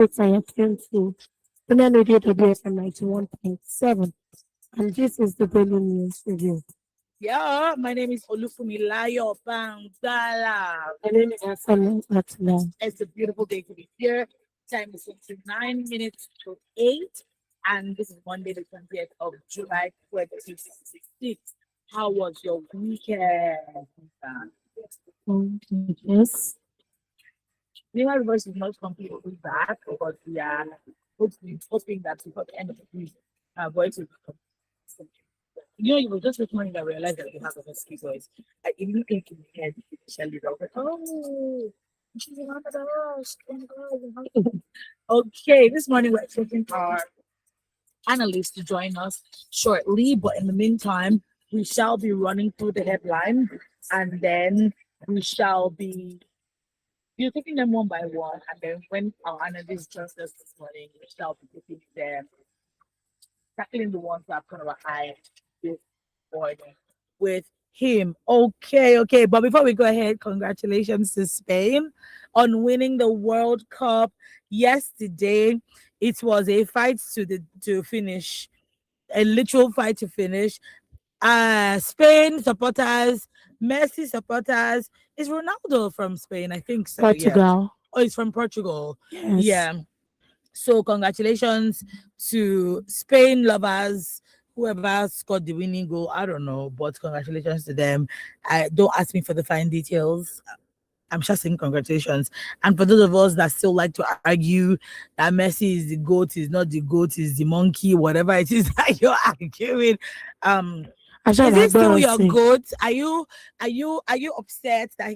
I am tuned to Women Radio WFM 91.7, and this is the Daily News Review. Yeah, my name is Olufumilayo Bangala. My name is Hassan Atula. It's a beautiful day to be here. Time is 9 minutes to 8, and this is Monday, the 20th of July, 2026. How was your weekend? Yes. My voice is not completely back, but we are hoping that before the end of the week, our voice will become. It was just this morning that I realized that we have a husky voice. I even think in my head initially, I was like, oh, she's one of us. Okay, this morning we're expecting our analyst to join us shortly, but in the meantime, we shall be running through the headline and then we shall be you're taking them one by one, and then when our analyst joins us this morning, we shall be taking them, tackling the ones that have caught our eye this morning with him. Okay. But before we go ahead, congratulations to Spain on winning the World Cup yesterday. It was a fight to finish, a literal fight to finish. Spain supporters, Messi supporters. Is Ronaldo from Spain? I think so. Yeah. Portugal. Oh, he's from Portugal. Yes. Yeah. So congratulations to Spain lovers. Whoever scored the winning goal, I don't know, but congratulations to them. I don't ask me for the fine details. I'm just saying congratulations. And for those of us that still like to argue that Messi is the goat, is not the goat, is the monkey, whatever it is that you're arguing, um, is it still your goat? Are you upset that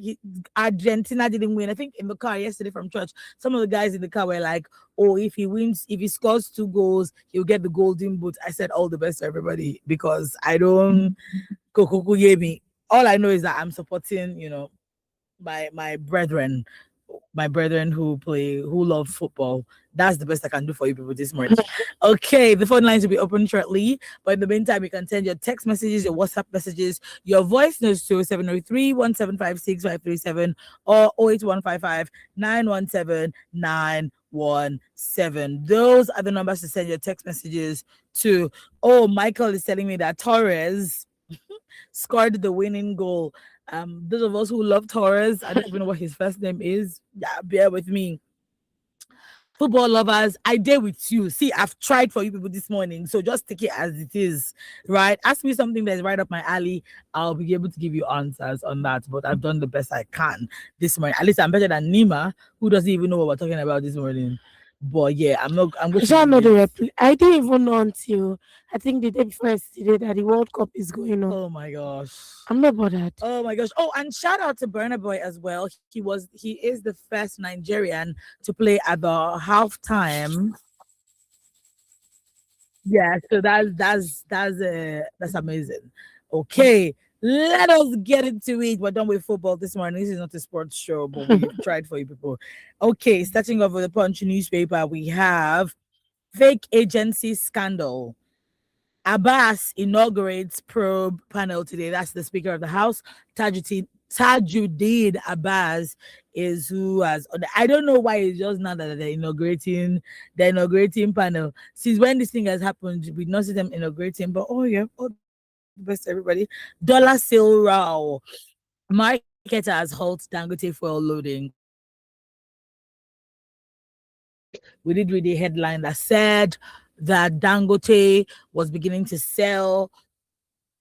Argentina didn't win? I think in the car yesterday from church, some of the guys in the car were like, "Oh, if he wins, if he scores 2 goals, he'll get the golden boot." I said, "All the best to everybody," because I don't me. All I know is that I'm supporting, my my brethren who love football. That's the best I can do for you people this morning. Okay, the phone lines will be open shortly, but in the meantime, you can send your text messages, your WhatsApp messages, your voice notes to 703-1756-537 or 08155-917-917. Those are the numbers to send your text messages to. Oh, Michael is telling me that Torres scored the winning goal. Those of us who love Torres, I don't even know what his first name is. Yeah, bear with me. Football lovers, I dare with you. See, I've tried for you people this morning, so just take it as it is, right? Ask me something that's right up my alley. I'll be able to give you answers on that. But I've done the best I can this morning. At least I'm better than Nima, who doesn't even know what we're talking about this morning. But yeah, I'm not. I'm I going to shall give know the you. replay. I didn't even know until I think the day before yesterday that the World Cup is going on. Oh my gosh. I'm not bothered. Oh my gosh. Oh, and shout out to Burna Boy as well. He is the first Nigerian to play at the halftime. Yeah, so that's amazing. Okay. Let us get into it. We're done with football this morning. This is not a sports show, but we've tried for you people. Okay, starting off with the Punch newspaper, we have fake agency scandal. Abbas inaugurates probe panel today. That's the Speaker of the House. Tajuddin Abbas is who has. I don't know why it's just now that they're inaugurating panel. Since when this thing has happened, we not see them inaugurating. But oh yeah, all the best everybody. Dollar sale row. Marketers halt Dangote fuel loading. We did read a headline that said that Dangote was beginning to sell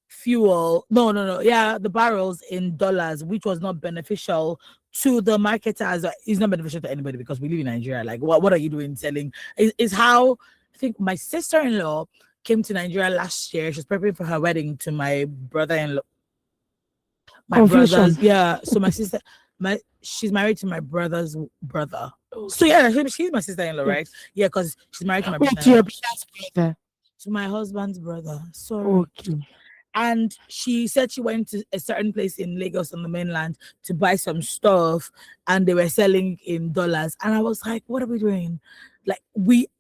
fuel. No. Yeah, the barrels in dollars, which was not beneficial to the marketers. It's not beneficial to anybody because we live in Nigeria. Like, what are you doing selling? Is how I think my sister-in-law came to Nigeria last year. She's preparing for her wedding to my brother-in-law. My Confusion. brother's, yeah. So my sister, she's married to my brother's brother. So Okay. yeah, she's my sister-in-law, right? Yes. Yeah, because she's married to my Wait, to brother-in-law. your brother's brother. To my husband's brother. Sorry. Okay. And she said she went to a certain place in Lagos on the mainland to buy some stuff, and they were selling in dollars. And I was like, what are we doing? Like,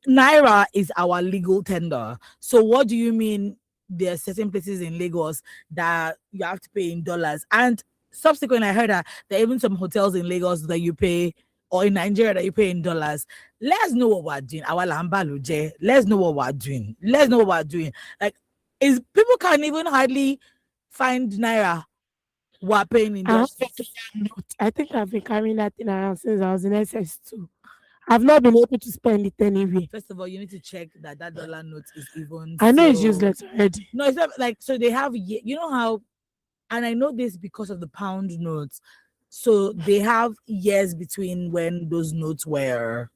Naira is our legal tender. So what do you mean there are certain places in Lagos that you have to pay in dollars? And subsequently, I heard that there are even some hotels in Lagos that you pay or in Nigeria that you pay in dollars, let's know what we're doing. Our lambaluje, let's know what we're doing. Let's know what we're doing. Like, is people can't even hardly find naira we're paying in I have dollars. a dollar note. I think I've been carrying that thing around since I was in SS2. I've not been able to spend it anywhere. First of all, you need to check that that dollar note is even I know it's still. useless already. No, it's not like so they have you know how, and I know this because of the pound notes. So they have years between when those notes were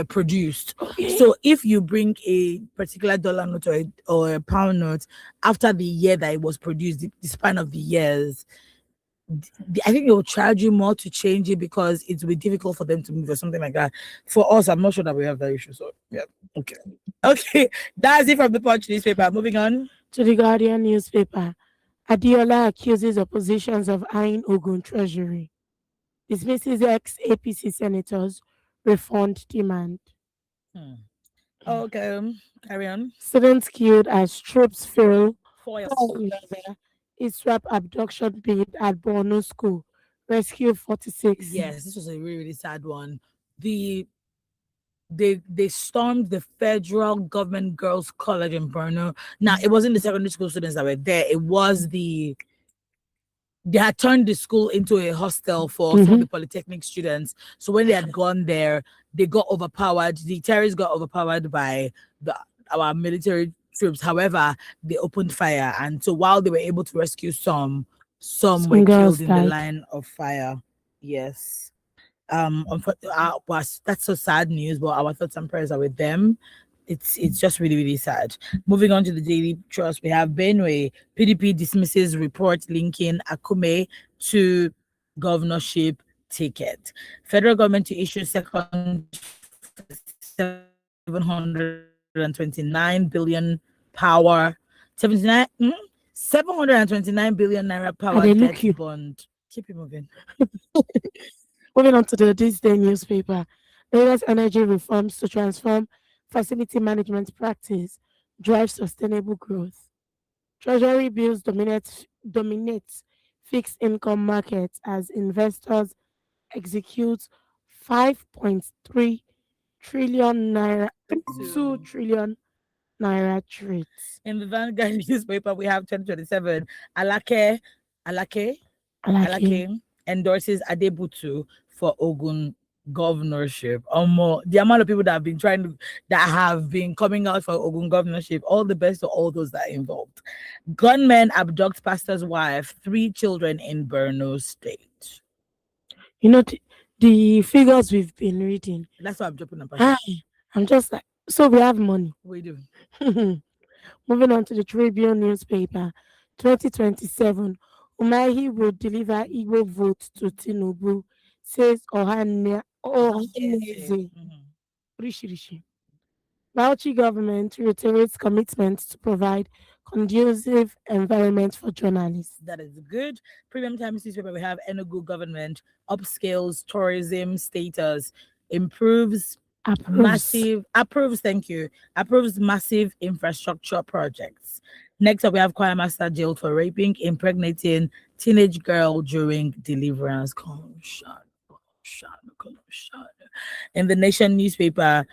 produced. Okay. So if you bring a particular dollar note or a pound note after the year that it was produced, the span of the years, I think they will charge you more to change it because it will be difficult for them to move or something like that. For us, I'm not sure that we have that issue. So yeah, okay, okay, that's it from the Punch newspaper. Moving on. To the Guardian newspaper, Adiola accuses oppositions of eyeing Ogun Treasury. Dismisses ex-APC senators' refund demand. Hmm. Okay, carry on. Students killed as troops fail Foil. another ISWAP abduction bid at Borno school. Rescue 46. Yes, this was a really really sad one. The they stormed the federal government girls college in Borno. Now it wasn't the secondary school students that were there. It was they had turned the school into a hostel for some of the Mhm. polytechnic students. So when they had gone there, they got overpowered. The terrorists got overpowered by our military troops. However, they opened fire, and so while they were able to rescue some were Some girls killed in the died. line of fire. Yes. Was that's so sad news, but our thoughts and prayers are with them. It's just really really sad. Moving on to the Daily Trust, we have Benue PDP dismisses report linking Akume to governorship ticket. Federal government to issue second 729 billion power 79 729 billion naira And power they debt look you. bond. Keep it moving. Moving on to the This Day newspaper. Lagos energy reforms to transform facility management practice drive sustainable growth. Treasury bills dominate fixed income markets as investors execute 5.3 trillion naira, 2 To trillion naira trades. in the Vanguard newspaper, we have 2027. Alake, Like, Alake endorses Adebutu for Ogun governorship. The amount of people that have been coming out for Ogun governorship. All the best to all those that are involved. Gunmen abduct pastor's wife, 3 children in Borno State. you know, the figures we've been reading. That's why I'm dropping a Hi, pastor. I'm just like, so we have money. We do. Moving on to the Tribune newspaper, 2027, Umahi will deliver Igbo vote to Tinubu, says Ohaneze Mhm. Rishirishi. Bauchi government reiterates commitment to provide conducive environment for journalists. That is good. Premium Times newspaper, we have Enugu government upscales tourism status, improves Approves. massive approves. Thank you. Approves massive infrastructure projects. Next up, we have choir master jailed for raping, impregnating teenage girl during deliverance. In the Nation newspaper,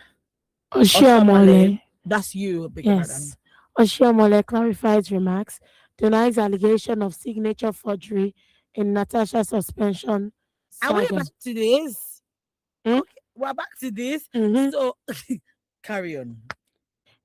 Oshiomole, Oshomole, that's you, big pardon. yes. Oshiomole clarifies remarks, denies allegation of signature forgery in Natasha suspension Are we saga. back to this? Hmm? Okay, we're back to this. Mhm. So carry on.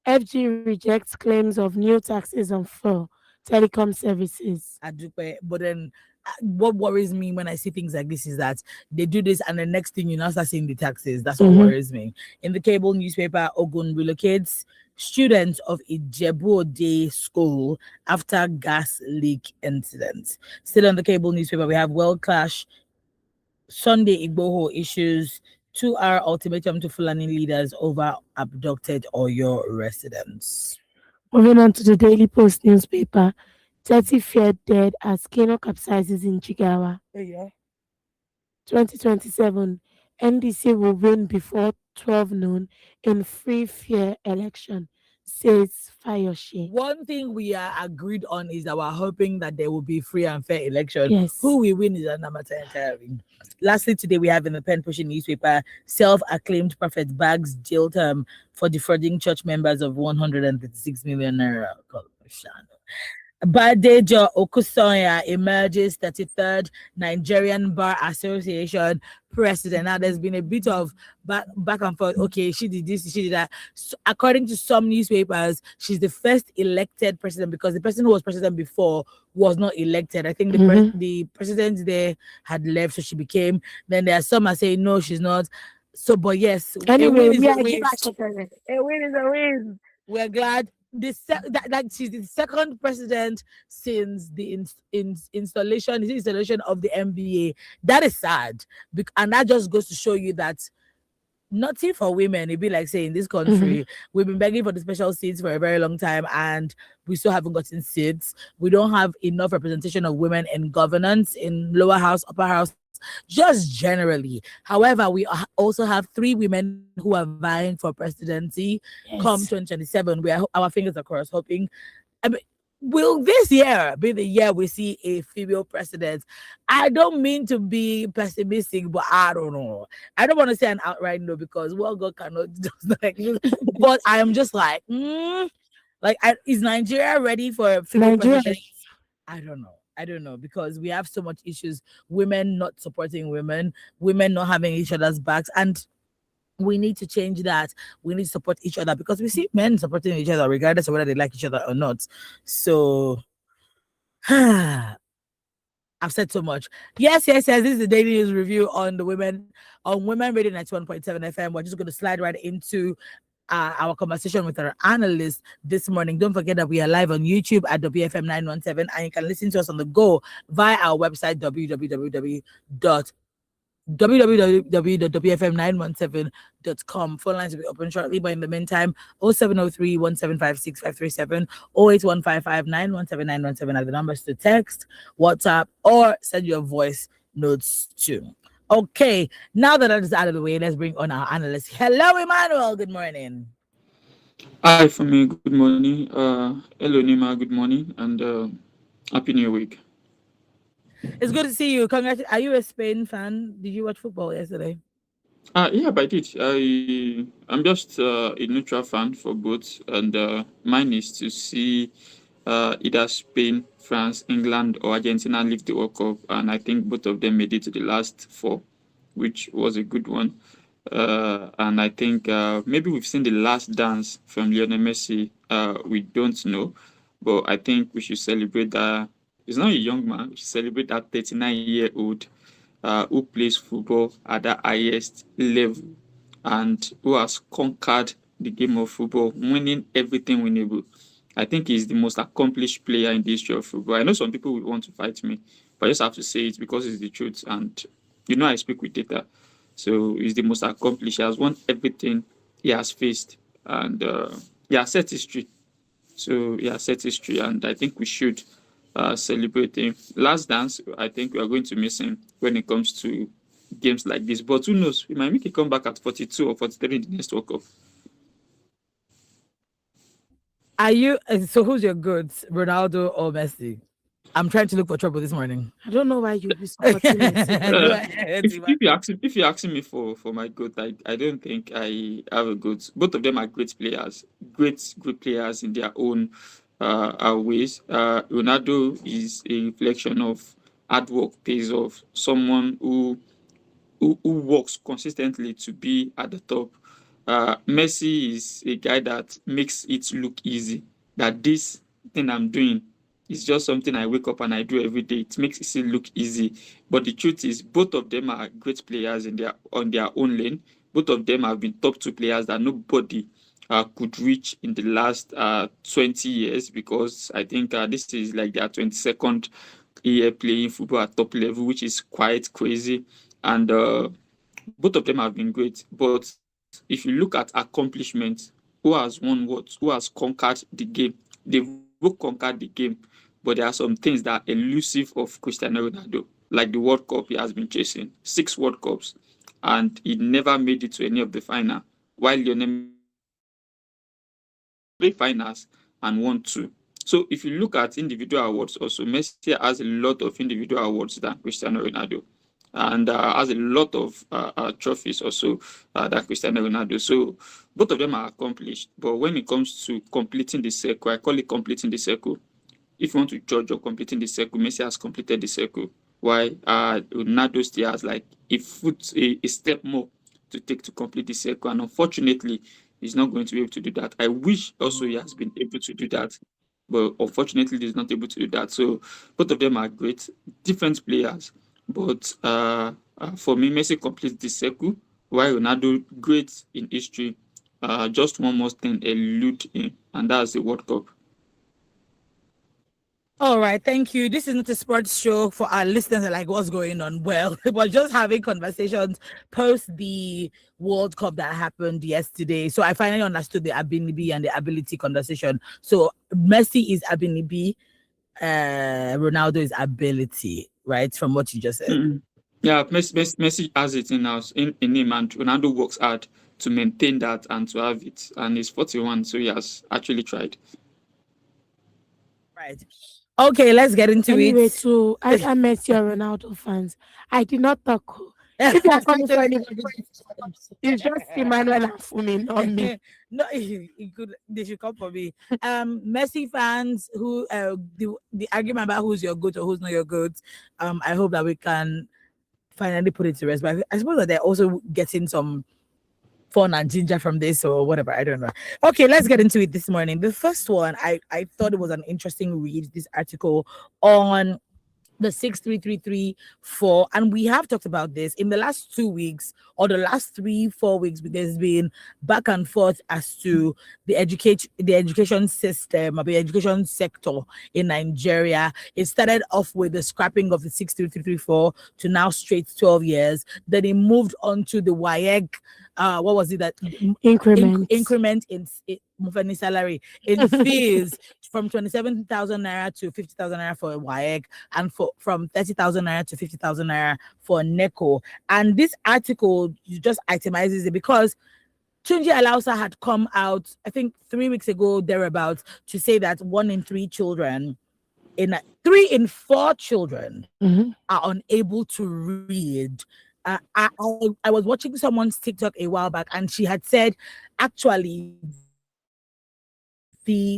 FG rejects claims of new taxes on fuel telecom services. Adupe. But then what worries me when I see things like this is that they do this and the next thing you now start seeing the taxes. That's what Mhm. worries me. In the cable newspaper, Ogun relocates students of Ijebu Day school after gas leak incident. Still on the cable newspaper, we have World Clash Sunday Igboho issues 2-hour ultimatum to Fulani leaders over abducted Oyo residents. Moving on to the Daily Post newspaper, 30 feared dead as Kano capsizes in Jigawa. Yeah. 2027, NDC will win before 12 noon in free fair election, says Fayoshe. One thing we are agreed on is that we're hoping that there will be free and fair election. Yes. Who we win is another matter entirely. Lastly, today we have in the pen pushing newspaper self-acclaimed prophet bags jail term for defrauding church members of 136 million naira. Badejo Okusoya emerges 33rd Nigerian Bar Association president. Now, there's been a bit of back and forth. Okay, she did this, she did that. So, according to some newspapers, she's the first elected president because the person who was president before was not elected. I think Mhm. the president there had left, so she became. Then there are some are saying no, she's not. So, but yes, a Anyway, win is we a are win. glad. A win is a win. We're glad that she's the second president since the installation of the MBA. That is sad, and that just goes to show you that nothing for women. It'd be like saying in this Mhm. country, we've been begging for the special seats for a very long time, and we still haven't gotten seats. We don't have enough representation of women in governance, in lower house, upper house, just generally. However, we also have 3 women who are vying for presidency come Yes. 2027. We are our fingers are crossed, hoping. I mean, will this year be the year we see a female president? I don't mean to be pessimistic, but I don't know. I don't want to say an outright no because what God cannot does not exist. But I am just like, is Nigeria ready for a female Nigeria. president? I don't know. I don't know because we have so much issues. Women not supporting women, women not having each other's backs, and we need to change that. We need to support each other because we see men supporting each other regardless of whether they like each other or not. So I've said so much. Yes. This is the daily news review on the Women Radio 91.7 FM. We're just going to slide right into our conversation with our analyst this morning. Don't forget that we are live on YouTube at WFM 917, and you can listen to us on the go via our website www.wfm917.com. Phone lines will be open shortly, but in the meantime, 0703 1756 537 08155 are the numbers to text, WhatsApp, or send your voice notes to. Okay, now that is out of the way, let's bring on our analyst. Hello, Emmanuel. Good morning. Hi, for me, good morning. Hello, Nima, good morning, and Happy New Week. It's good to see you. Are you a Spain fan? Did you watch football yesterday? Yeah, but I did. I'm just a neutral fan for both, and mine is to see either Spain, France, England, or Argentina lift the World Cup, and I think both of them made it to the last four, which was a good one. And I think maybe we've seen the last dance from Lionel Messi. We don't know, but I think we should celebrate that. He's not a young man. We should celebrate that 39-year-old who plays football at the highest level and who has conquered the game of football, winning everything winnable. I think he's the most accomplished player in the history of football. I know some people will want to fight me, but I just have to say it because it's the truth. And I speak with data. So he's the most accomplished. He has won everything he has faced. And he has set history. So he has set history. And I think we should celebrate him. Last dance, I think we are going to miss him when it comes to games like this. But who knows? We might make a comeback at 42 or 43 in the next World Cup. Are you so? Who's your goods, Ronaldo or Messi? I'm trying to look for trouble this morning. I don't know why you'll be Go supporting Messi. ahead, If you asking me for my goat, I don't think I have a goat. Both of them are great players, great players in their own ways. Ronaldo is a reflection of hard work pays off. Someone who works consistently to be at the top. Messi is a guy that makes it look easy. That this thing I'm doing is just something I wake up and I do every day. It makes it look easy. But the truth is, both of them are great players on their own lane. Both of them have been top two players that nobody could reach in the last 20 years because I think this is like their 22nd year playing football at top level, which is quite crazy. And both of them have been great. But if you look at accomplishments, who has won what? Who has conquered the game? They've both conquered the game, but there are some things that are elusive of Cristiano Ronaldo, like the World Cup he has been chasing, 6 World Cups, and he never made it to any of the final. While Lionel Messi has won 5 World Cups three finals and won two. So if you look at individual awards, also Messi has a lot of individual awards than Cristiano Ronaldo, and has a lot of trophies also than Cristiano Ronaldo. So both of them are accomplished. But when it comes to completing the circle, I call it completing the circle. If you want to judge or completing the circle, Messi has completed the circle. Why Ronaldo still has like a step more to take to complete the circle, and unfortunately, he's not going to be able to do that. I wish also he has been able to do that, but unfortunately, he's not able to do that. So both of them are great, different players, but for me, Messi completes the circle, while Ronaldo, great in history, just one more thing elude him, and that's the World Cup. All right, thank you. This is not a sports show for our listeners that like what's going on. Well, we're just having conversations post the World Cup that happened yesterday. So I finally understood the Abinibi and the ability conversation. So Messi is Abinibi, Ronaldo is ability, right? From what you just said. Mm-mm. Yeah, Messi has it in him, and Ronaldo works hard to maintain that and to have it. And he's 41, so he has actually tried. Right. Okay, let's get into Anyway, it. to either Messi or Ronaldo fans, I did not talk. If you are coming for anybody, it's just Emmanuel and Fumi, not me. No, it could. They should come for me. Messi fans who the argument about who's your goat or who's not your goat. I hope that we can finally put it to rest. But I suppose that they're also getting some fun and ginger from this or whatever. I don't know. Okay, let's get into it this morning. The first one, I thought it was an interesting read. This article on the 63334, and we have talked about this in the last 2 weeks or the last 3-4 weeks. There's been back and forth as to the education system or the education sector in Nigeria. It started off with the scrapping of the 63334 to now straight 12 years. Then it moved on to the WAEC. What was it that increment in monthly salary in fees from 27,000 naira to 50,000 naira for a WAEC, and from 30,000 naira to 50,000 naira for NECO. And this article just itemizes it because Tunji Alausa had come out, I think 3 weeks ago, thereabouts, to say that 3 in 4 children are unable to read. I was watching someone's TikTok a while back, and she had said, actually,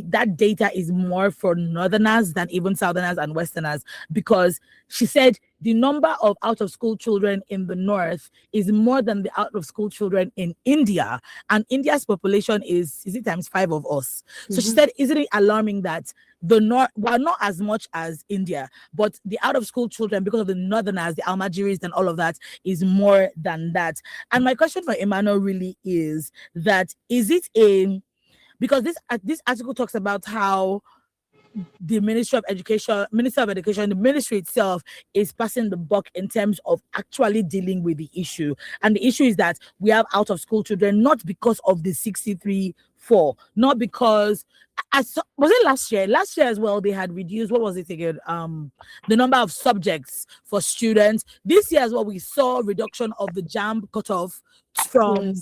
that data is more for northerners than even southerners and westerners, because she said the number of out-of-school children in the north is more than the out-of-school children in India, and India's population is it times 5 of us. So she said, isn't it alarming that the north, well, not as much as India, but the out-of-school children, because of the northerners, the Almajiris and all of that, is more than that. And my question for Emmanuel really is that, is it because this article talks about how the Minister of Education, the ministry itself is passing the buck in terms of actually dealing with the issue. And the issue is that we have out of school children, not because of the 634, not because, was it last year? Last year as well, they had reduced, what was it again? The number of subjects for students. This year as well, we saw reduction of the JAMB cutoff from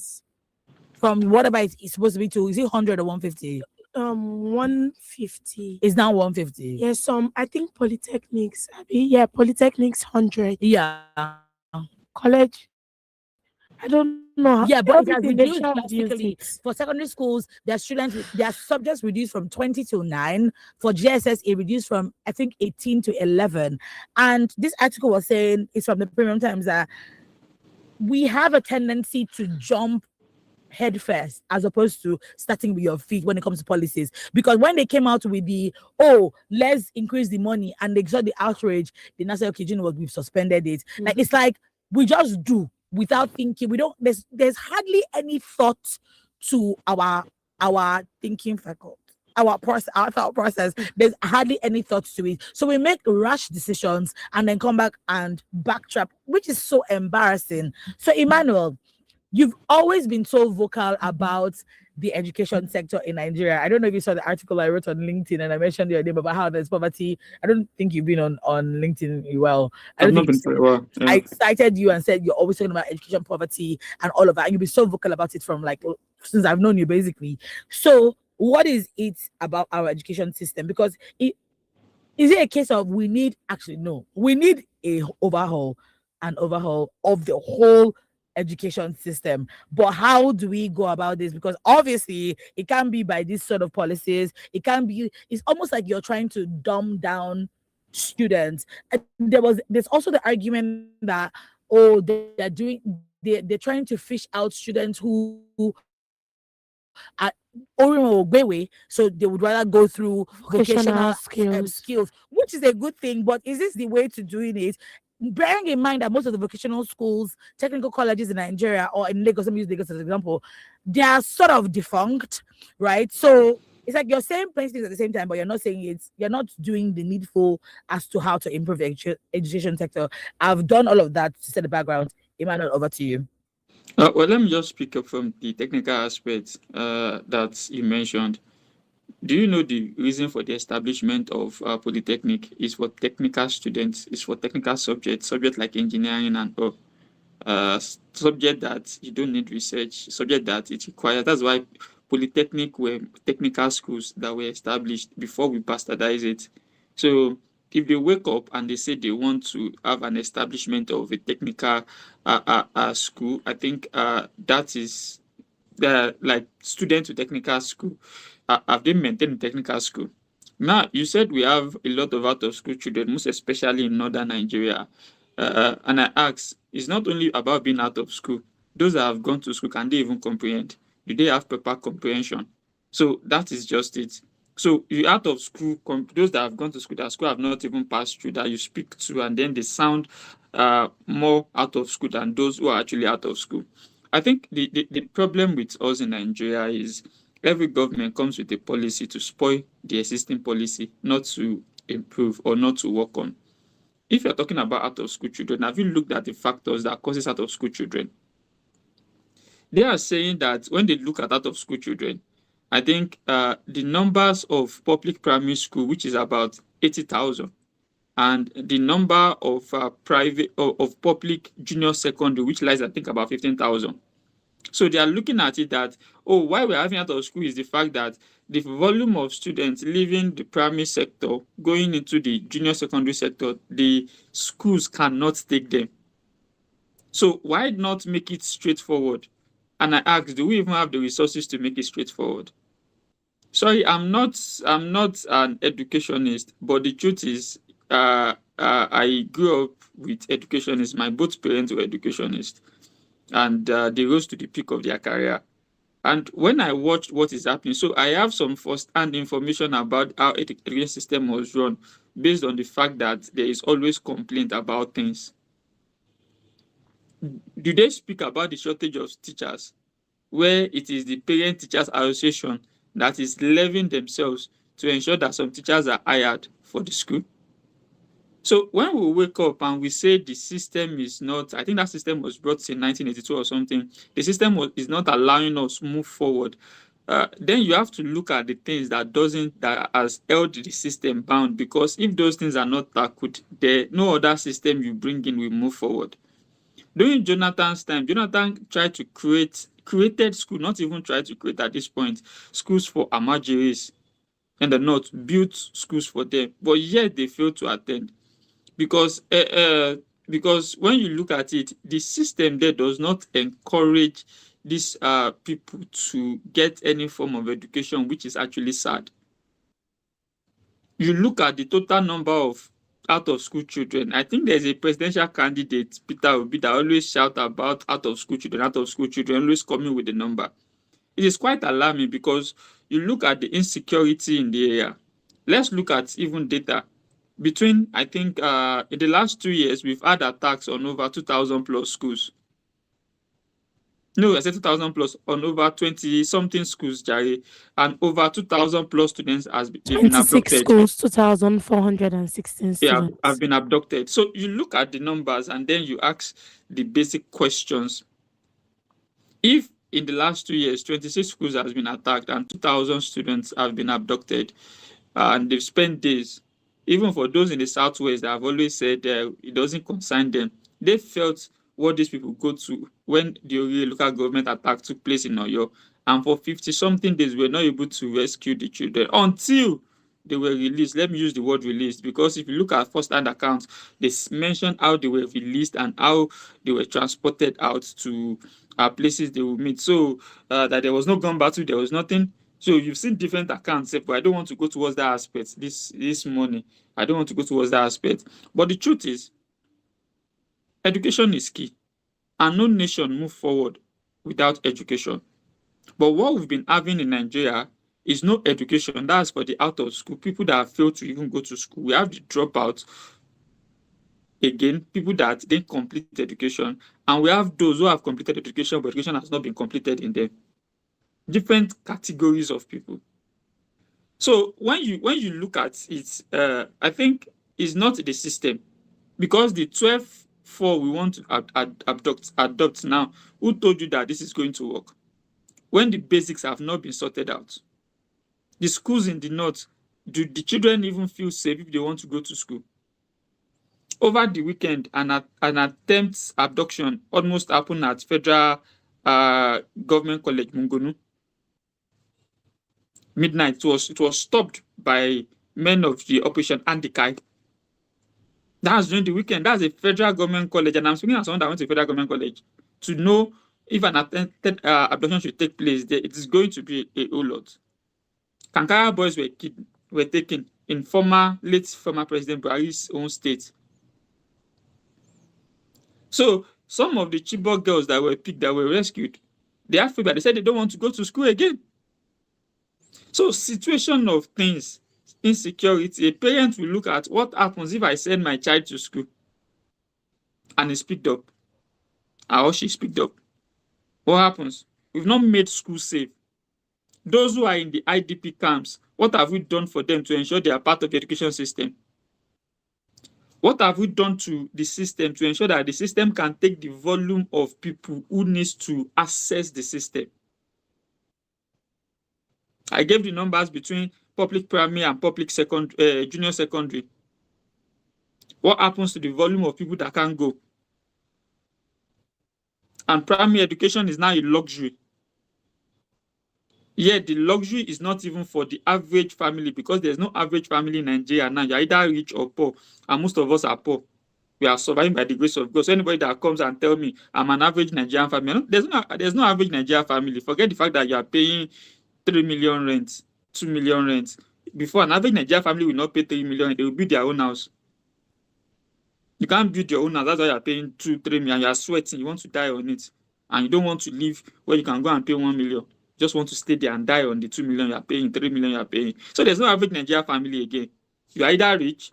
whatever it's supposed to be to, is it 100 or 150? 150. It's now 150. Yes, I think polytechnics. Polytechnics 100. Yeah. College, I don't know. Yeah, but it has reduced drastically. For secondary schools, their subjects reduced from 20 to 9. For GSS, it reduced from, I think, 18 to 11. And this article was saying, it's from the Premium Times, that we have a tendency to jump head first as opposed to starting with your feet when it comes to policies. Because when they came out with let's increase the money, and they saw the outrage, they now say, okay, you know what, we've suspended it. Like, it's like we just do without thinking. We don't, there's hardly any thought to our thinking faculty, our thought process. There's hardly any thought to it. So we make rash decisions and then come back and backtrack, which is so embarrassing. So Emmanuel, you've always been so vocal about the education sector in Nigeria. I don't know if you saw the article I wrote on LinkedIn, and I mentioned your name about how there's poverty. I don't think you've been on LinkedIn well. I've not been very well. Yeah. I cited you and said you're always talking about education poverty and all of that. And you've been so vocal about it from, like, since I've known you, basically. So what is it about our education system? Because is it a case of we need, actually no, we need a overhaul, an overhaul of the whole education system. But how do we go about this? Because obviously it can't be by this sort of policies. It can't be, it's almost like you're trying to dumb down students. And there's also the argument that, oh, they're trying to fish out students who are Orimo Ogbewe, so they would rather go through vocational Vocational skills, skills. which is a good thing. But is this the way to doing it? Bearing in mind that most of the vocational schools, technical colleges in Nigeria or in Lagos, let me use Lagos as an example, they are sort of defunct, right? So it's like you're saying plenty things at the same time, but you're not saying it. You're not doing the needful as to how to improve the education sector. I've done all of that to set the background. Emmanuel, over to you. Well, let me just pick up from the technical aspect that you mentioned. Do you know the reason for the establishment of polytechnic is for technical students, is for technical subjects like engineering and all. Subject that you don't need research, subject that it requires. That's why polytechnic were technical schools that were established before we bastardize it. So if they wake up and they say they want to have an establishment of a technical school, I think that is like students to technical school. Have they maintained technical school? Now, you said we have a lot of out of school children, most especially in northern Nigeria. And I ask, it's not only about being out of school. Those that have gone to school, can they even comprehend? Do they have proper comprehension? So that is just it. So you out of school, those that have gone to school, that school have not even passed through, that you speak to, and then they sound more out of school than those who are actually out of school. I think the problem with us in Nigeria is every government comes with a policy to spoil the existing policy, not to improve or not to work on. If you're talking about out of school children, have you looked at the factors that causes out of school children? They are saying that when they look at out of school children, I think the numbers of public primary school, which is about 80,000, and the number of private of public junior secondary, which lies I think about 15,000. So they are looking at it that, oh, why we're having out of school is the fact that the volume of students leaving the primary sector, going into the junior secondary sector, the schools cannot take them. So why not make it straightforward? And I ask, do we even have the resources to make it straightforward? Sorry, I'm not an educationist, but the truth is, I grew up with educationists. My both parents were educationists, and they rose to the peak of their career. And when I watched what is happening, so I have some first-hand information about how education system was run, based on the fact that there is always complaint about things. Do they speak about the shortage of teachers, where it is the parent teachers association that is levying themselves to ensure that some teachers are hired for the school? So when we wake up and we say the system is not, I think that system was brought in 1982 or something, the system is not allowing us move forward. Then you have to look at the things that has held the system bound, because if those things are not tackled, no other system you bring in will move forward. During Jonathan's time, Jonathan created school, not even tried to create at this point, schools for Amajiris in the north, built schools for them, but yet they failed to attend. Because when you look at it, the system there does not encourage these people to get any form of education, which is actually sad. You look at the total number of out of school children. I think there's a presidential candidate, Peter Obi, that always shout about out of school children, always coming with the number. It is quite alarming, because you look at the insecurity in the area. Let's look at even data. Between, I think, in the last 2 years, we've had attacks on over 2,000 plus schools. No, I said 2,000 plus, on over 20 something schools, Jerry, and over 2,000 plus students they've been 26 abducted. schools, 2,416 Yeah, have students. been abducted. So you look at the numbers and then you ask the basic questions. If in the last 2 years, 26 schools has been attacked and 2,000 students have been abducted, and they've spent days, even for those in the Southwest that have always said it doesn't concern them, they felt what these people go to when the Oyo local government attack took place in Oyo. And for 50-something days, we were not able to rescue the children until they were released. Let me use the word released, because if you look at first-hand accounts, they mention how they were released and how they were transported out to places they will meet. So that there was no gun battle, there was nothing. So you've seen different accounts, but I don't want to go towards that aspect this morning. I don't want to go towards that aspect. But the truth is, education is key, and no nation move forward without education. But what we've been having in Nigeria is no education. That's for the out of school, people that have failed to even go to school. We have the dropouts, again, people that didn't complete education, and we have those who have completed education, but education has not been completed in them. Different categories of people. So when you look at it, I think it's not the system, because the 12-4 we want to adopt now. Who told you that this is going to work when the basics have not been sorted out? The schools in the north, do the children even feel safe if they want to go to school? Over the weekend, an attempt abduction almost happened at Federal Government College Mungonu. Midnight, it was stopped by men of the Operation Andikai. That's during the weekend. That's a federal government college, and I'm speaking as someone that went to federal government college to know if an attempted abduction should take place there. It is going to be a whole lot. Kankara boys were taken in late former President Buhari's own state. So some of the Chibok girls that were picked, that were rescued, they have fever. They said they don't want to go to school again. So situation of things, insecurity, a parent will look at what happens if I send my child to school and he's picked up, or she's picked up. What happens? We've not made school safe. Those who are in the IDP camps, what have we done for them to ensure they are part of the education system? What have we done to the system to ensure that the system can take the volume of people who needs to access the system? I gave the numbers between public primary and public junior secondary. What happens to the volume of people that can go? And primary education is now a luxury. Yet the luxury is not even for the average family, because there's no average family in Nigeria now. You're either rich or poor, and most of us are poor. We are surviving by the grace of God. So anybody that comes and tell me I'm an average Nigerian family, there's no average Nigerian family. Forget the fact that you are paying 3 million rent, 2 million rent. Before, an average Nigerian family will not pay 3 million, they will build their own house. You can't build your own house, that's why you're paying 2, 3 million. You are sweating, you want to die on it. And you don't want to live where you can go and pay 1 million. You just want to stay there and die on the 2 million you are paying, 3 million you are paying. So there's no average Nigerian family again. You are either rich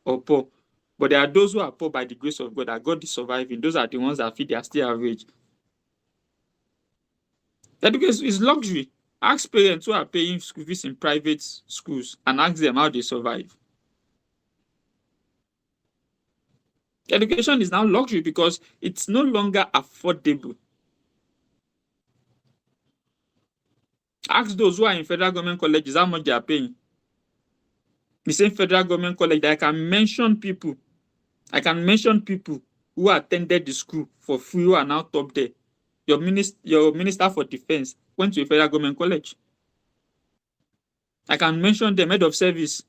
or poor. But there are those who are poor by the grace of God, that God is surviving. Those are the ones that feel they are still average. Education is luxury. Ask parents who are paying school fees in private schools and ask them how they survive. Education is now luxury because it's no longer affordable. Ask those who are in federal government colleges how much they are paying. The same federal government college that I can mention people who attended the school for free who are now top there. Your minister for defense went to a federal government college. I can mention them, head of service.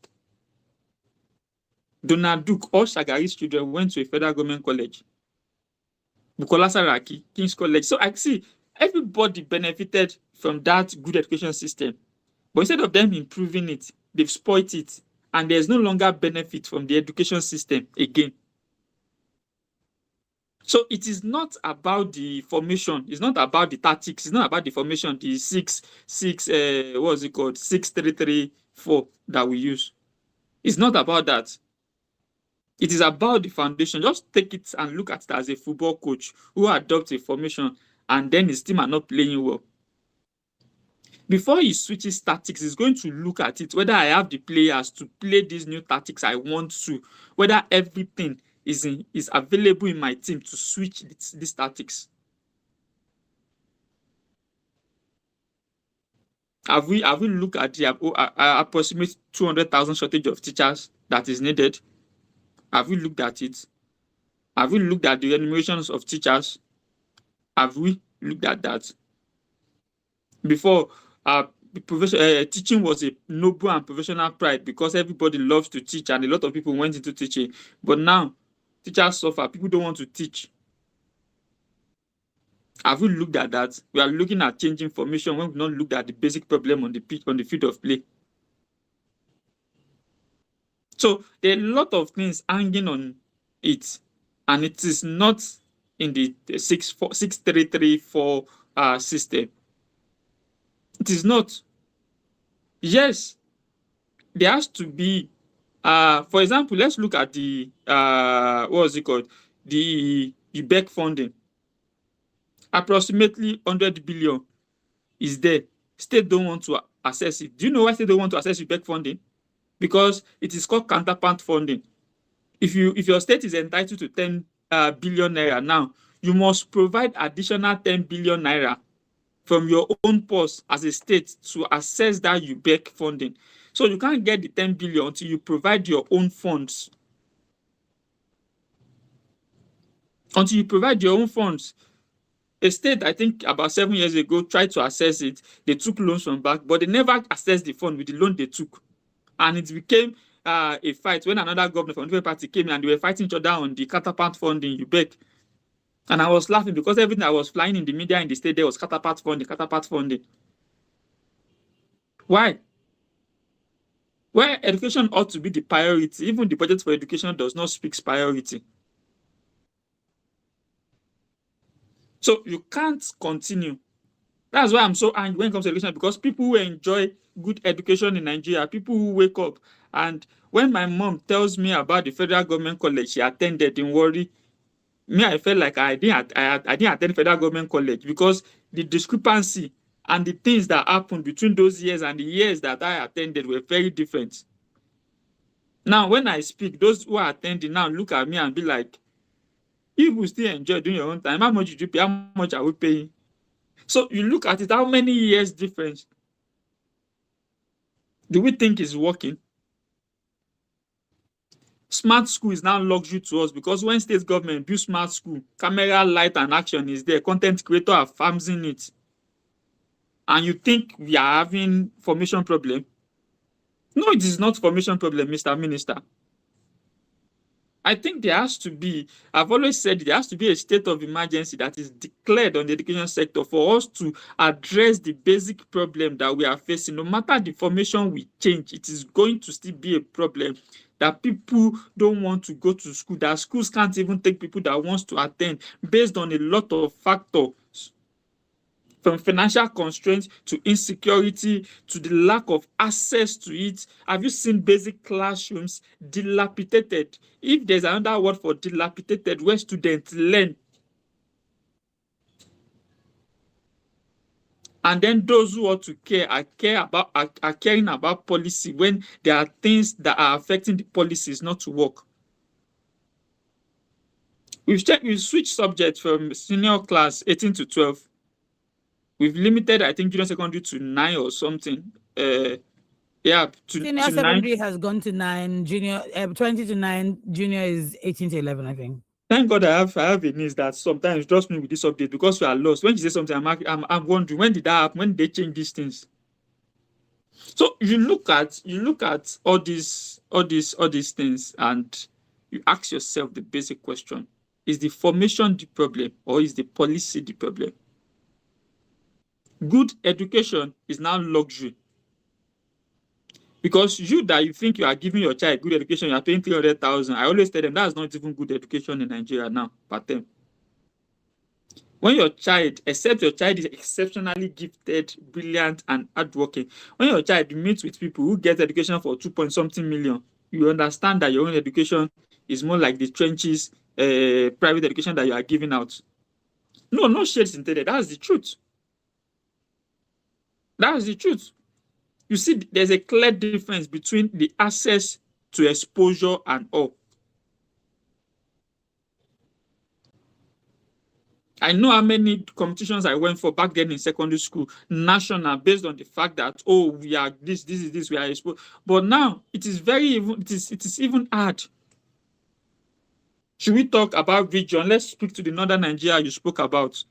Donald Duke, all Shagari's children went to a federal government college. Bukola Saraki, King's College. So I see everybody benefited from that good education system. But instead of them improving it, they've spoiled it. And there's no longer benefit from the education system again. So it is not about the formation, it's not about the tactics, it's not about the formation, the 6-3-3-4 that we use. It's not about that. It is about the foundation. Just take it and look at it as a football coach who adopts a formation and then his team are not playing well. Before he switches tactics, he's going to look at it, whether I have the players to play these new tactics I want to, whether everything is available in my team to switch these tactics. Have we looked at the approximate 200,000 shortage of teachers that is needed? Have we looked at it? Have we looked at the remunerations of teachers? Have we looked at that? Before, teaching was a noble and professional pride because everybody loves to teach and a lot of people went into teaching. But now, teachers suffer. People don't want to teach. Have we looked at that? We are looking at changing formation when we've not looked at the basic problem on the pitch, on the field of play. So there are a lot of things hanging on it, and it is not in the 6-3-3-4 system. It is not. Yes, there has to be. For example, let's look at the what was it called? The BEC funding. Approximately 100 billion is there. State don't want to access it. Do you know why state don't want to access BEC funding? Because it is called counterpart funding. If your state is entitled to 10 billion naira now, you must provide additional 10 billion naira from your own purse as a state to access that UBEC funding. So you can't get the 10 billion until you provide your own funds. Until you provide your own funds. A state, I think about 7 years ago, tried to access it. They took loans from back, but they never accessed the fund with the loan they took. And it became a fight when another governor from a different party came in and they were fighting each other on the counterpart funding, UBEC. And I was laughing because everything I was flying in the media in the state there was counterpart funding, counterpart funding. Why? Where education ought to be the priority, even the budget for education does not speak priority. So you can't continue. That's why I'm so angry when it comes to education, because people who enjoy good education in Nigeria, people who wake up, and when my mom tells me about the federal government college she attended in Warri, me, I felt like I didn't attend federal government college because the discrepancy and the things that happened between those years and the years that I attended were very different. Now, when I speak, those who are attending now look at me and be like, if you still enjoy doing your own time, how much did you pay? How much are we paying? So you look at it, how many years difference do we think is working? Smart school is now luxury to us because when state government build smart school, camera, light, and action is there. Content creator are farming it. And you think we are having formation problem? No, it is not formation problem, Mr. Minister. I think there has to be, I've always said there has to be a state of emergency that is declared on the education sector for us to address the basic problem that we are facing. No matter the formation we change, it is going to still be a problem that people don't want to go to school, that schools can't even take people that wants to attend based on a lot of factors. From financial constraints to insecurity to the lack of access to it. Have you seen basic classrooms dilapidated? If there's another word for dilapidated, where students learn. And then those who ought to care are caring about policy when there are things that are affecting the policies not to work. We've switched subjects from senior class 18 to 12. We've limited, I think, junior secondary to 9 or something. Yeah, senior secondary has gone to 9, junior 20 to 9, junior is 18 to 11, I think. Thank God I have a niece that sometimes trust me with this update because we are lost. When she says something, I'm wondering when did that happen? When did they change these things? So you look at all these things and you ask yourself the basic question: is the formation the problem or is the policy the problem? Good education is now luxury. Because you think you are giving your child good education, you are paying 300,000. I always tell them that's not even good education in Nigeria now, per term. When your child, except your child is exceptionally gifted, brilliant, and hardworking, when your child meets with people who get education for 2-point-something million, you understand that your own education is more like the trenches, private education that you are giving out. No shades intended. That's the truth. That's the truth. You see, there's a clear difference between the access to exposure and all. I know how many competitions I went for back then in secondary school, national, based on the fact that, oh, we are this is this, we are exposed. But now it is even hard. Should we talk about region? Let's speak to the northern Nigeria you spoke about.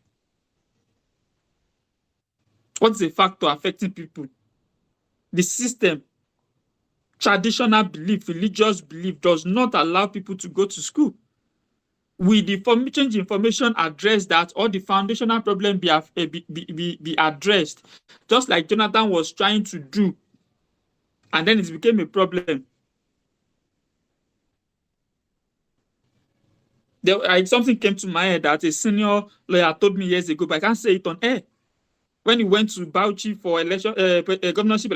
What's the factor affecting people? The system, traditional belief, religious belief does not allow people to go to school. Will the change information address that, or the foundational problem be addressed, just like Jonathan was trying to do, and then it became a problem? Something came to my head that a senior lawyer told me years ago, but I can't say it on air. When he went to Bauchi for election, governorship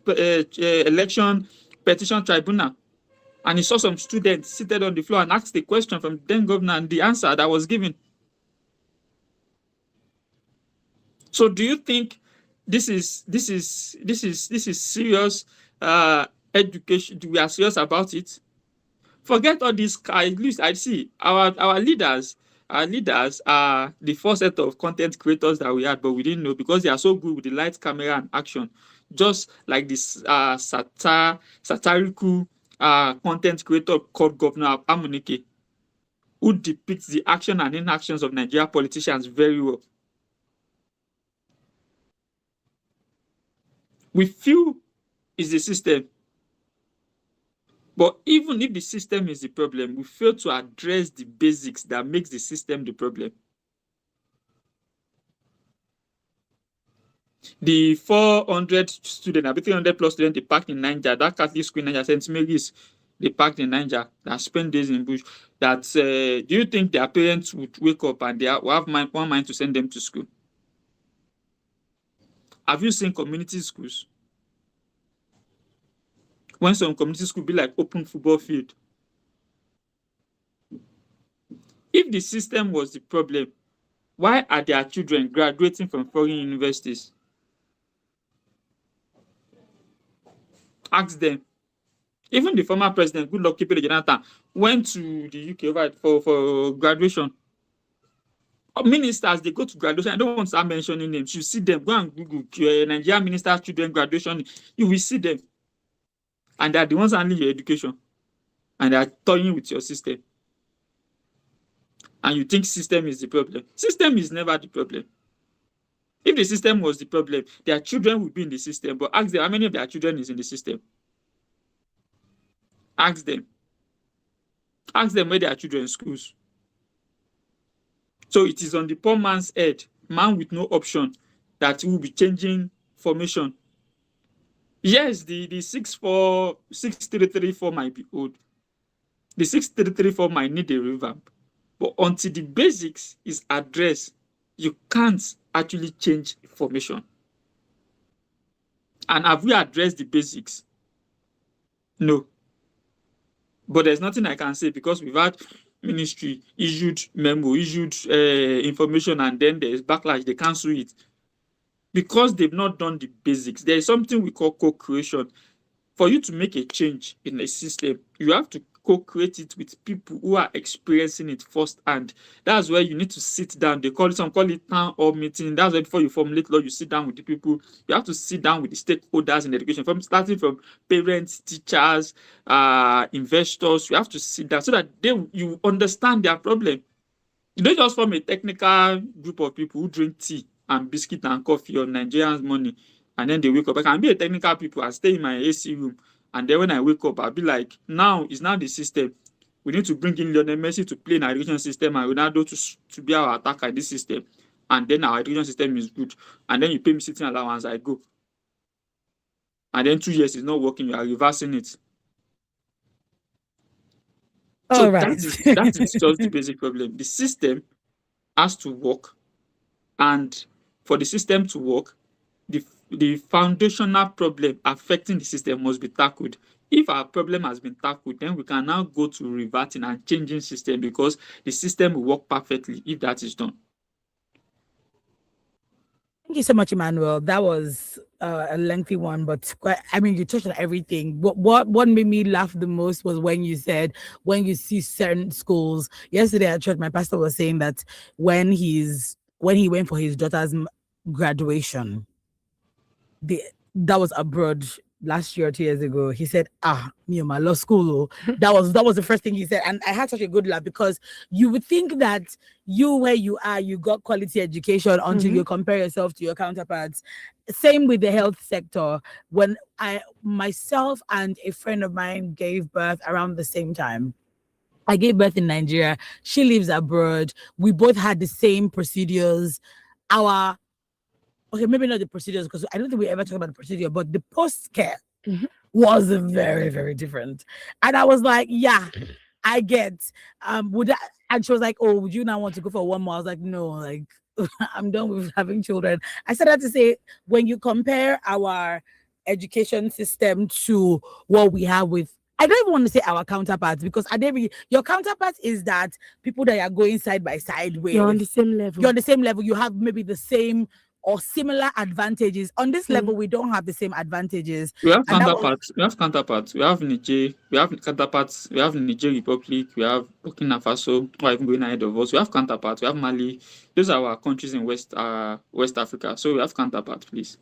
election petition tribunal, and he saw some students seated on the floor and asked a question from the then governor, and the answer that was given. So, do you think this is serious education? We are serious about it? Forget all this. At least I see our leaders. Our leaders are the first set of content creators that we had, but we didn't know because they are so good with the light, camera, and action. Just like this satirical content creator called Governor Amunike, who depicts the action and inactions of Nigerian politicians very well. We feel it's the system. But even if the system is the problem, we fail to address the basics that makes the system the problem. The 400 students, 300 plus students, they packed in Niger, that Catholic school in Niger, St. Mary's, they packed in Niger, that spent days in bush. That do you think their parents would wake up and they will have one mind to send them to school? Have you seen community schools? When some community school be like open football field. If the system was the problem, why are their children graduating from foreign universities? Ask them. Even the former president, Goodluck Jonathan, went to the UK for graduation. Ministers, they go to graduation. I don't want to start mentioning names. You see them. Go and Google Nigerian minister children graduation. You will see them. And they are the ones handling your education. And they are toying with your system. And you think system is the problem. System is never the problem. If the system was the problem, their children would be in the system. But ask them how many of their children is in the system. Ask them. Ask them where their children in schools. So it is on the poor man's head, man with no option, that will be changing formation. Yes, the 6334 might be old. The 6334 might need a revamp. But until the basics is addressed, you can't actually change formation. And have we addressed the basics? No. But there's nothing I can say because we've had ministry issued memo, issued information, and then there's backlash, they cancel it. Because they've not done the basics. There is something we call co-creation. For you to make a change in a system, you have to co-create it with people who are experiencing it firsthand. That's where you need to sit down. They call it town hall meeting. That's why before you formulate law, you sit down with the people. You have to sit down with the stakeholders in education, starting from parents, teachers, investors. You have to sit down so that you understand their problem. You don't just form a technical group of people who drink tea and biscuit and coffee on Nigerians' money, and then they wake up. I can be a technical people. I stay in my AC room, and then when I wake up, I'll be like, now it's not the system. We need to bring in Lionel Messi to play in our education system and Ronaldo to be our attacker in this system, and then our education system is good. And then you pay me sitting allowance, I go. And then 2 years is not working, you are reversing it. So all right. that is just the basic problem. The system has to work, and for the system to work, the foundational problem affecting the system must be tackled. If our problem has been tackled, then we can now go to reverting and changing system, because the system will work perfectly if that is done. Thank you so much, Emmanuel. That was a lengthy one, but you touched on everything. What made me laugh the most was when you said, when you see certain schools. Yesterday at church, my pastor was saying that when he went for his daughter's graduation, that was abroad. last year or 2 years ago, he said, me and my law school. That was the first thing he said. And I had such a good laugh because you would think that you where you are, you got quality education until you compare yourself to your counterparts. Same with the health sector. When I myself and a friend of mine gave birth around the same time. I gave birth in Nigeria. She lives abroad. We both had the same procedures. Our okay, maybe not the procedures because I don't think we ever talked about the procedure, but the post care was very, very different. And I was like, yeah, I get. Would I, and she was like, oh, would you now want to go for one more? I was like, no, like I'm done with having children. I started to say when you compare our education system to what we have with I don't even want to say our counterparts because your counterpart is that people that are going side by side with You're on the same level. you're on the same level, you have maybe the same or similar advantages. On this level, we don't have the same advantages. We have And that was counterparts. We have counterparts. We have Niger. We have counterparts. We have Niger Republic. We have Burkina Faso, or even going ahead of us. We have counterparts. We have Mali. Those are our countries in West Africa. So we have counterparts, please.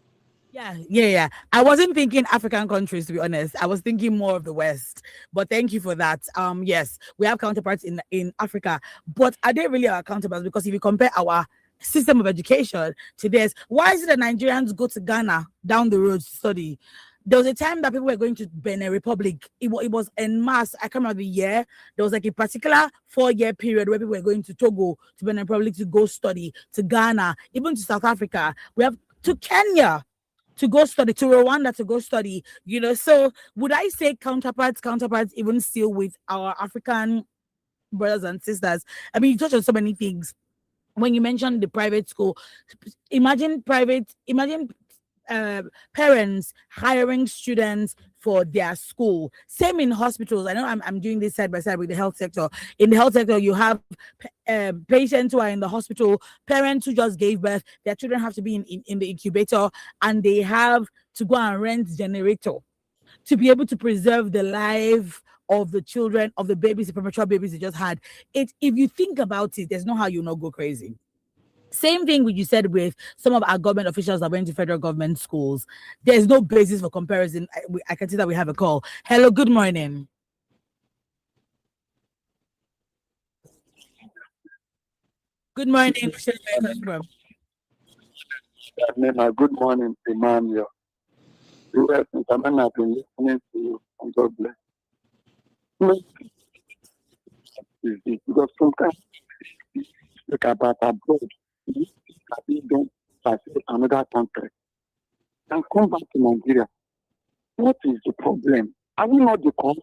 Yeah. I wasn't thinking African countries, to be honest. I was thinking more of the West. But thank you for that. Yes, we have counterparts in Africa, but are they really our counterparts? Because if you compare our system of education to this, why is it that Nigerians go to Ghana down the road to study? There was a time that people were going to Benin Republic. It was en masse. I can't remember the year. There was like a particular 4-year period where people were going to Togo, to Benin Republic to go study, to Ghana, even to South Africa. We have to Kenya to go study, to Rwanda to go study, So would I say counterparts, even still with our African brothers and sisters? I mean, you touch on so many things. When you mentioned the private school, imagine parents hiring students for their school. Same in hospitals. I know I'm doing this side by side with the health sector. In the health sector, you have patients who are in the hospital, parents who just gave birth, their children have to be in the incubator, and they have to go and rent generator to be able to preserve the life of the children, of the babies, the premature babies they just had. If you think about it, there's no how you not go crazy. Same thing you said with some of our government officials that went to federal government schools. There's no basis for comparison. I can see that we have a call. Hello, good morning. Good morning. Good morning, Emmanuel. Yes, Mr. I've been listening to you, and God bless. Because sometimes look about abroad, you don't pursue another country and come back to Nigeria. What is the problem? Are we not the cause?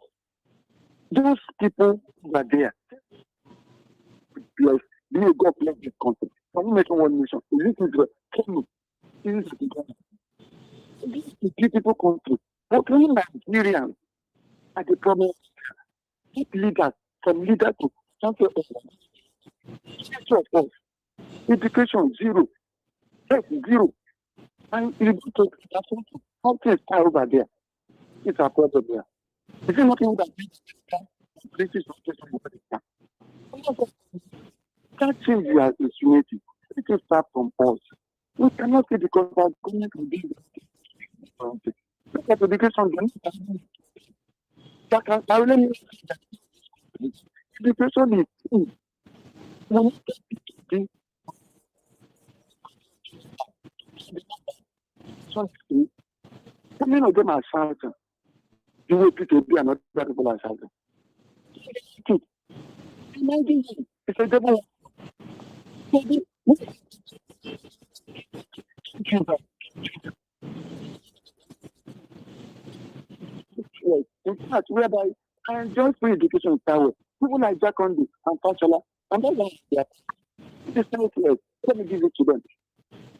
Those people who are there, bless, may God bless this country. Can we make one nation? Is this Israel? Tell me. Is this Israel? This is a beautiful country. But we Nigerians are the problem. Keep leaders, from leader to chancellor of us. Education, zero. Health, zero. And you go to how things are over there. It's a problem there. Is it nothing that places that change we are insinuating? It will start from us. We cannot say because our government will be look at education. I really education is many of them are shouting. You will people be another people are shouting. It's a devil. In fact, whereby I enjoy free education in Tawe. People like Jack Ondi and Fashola, and that's why it is selfless. Let me give it to them.